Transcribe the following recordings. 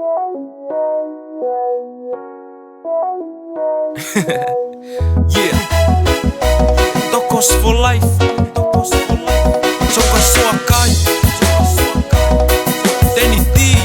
Yeah, Tokos for life. Soka sua kai. Danny D.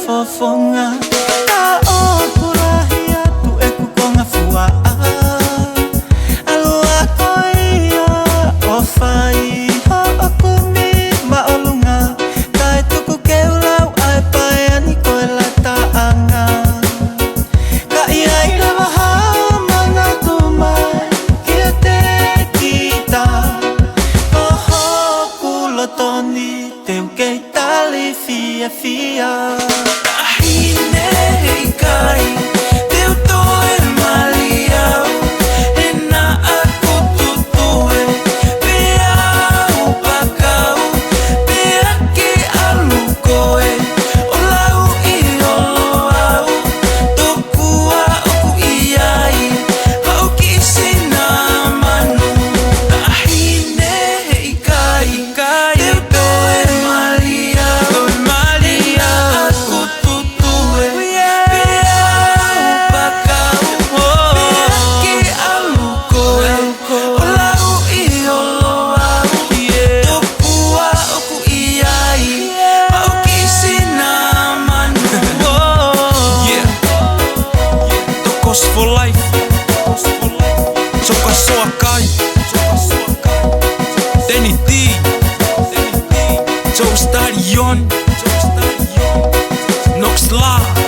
Fofonga ka o purahia tu e kukonga fua alua koia o fai ho okumi maolunga kai tuku keulau ai pai ani koe la taanga ka iai lava ha manga tumai kia te kita oho kulotoni te ukei tali fia fia. For life, soka sua kai. Danny D, Joe Stadion, Nox La.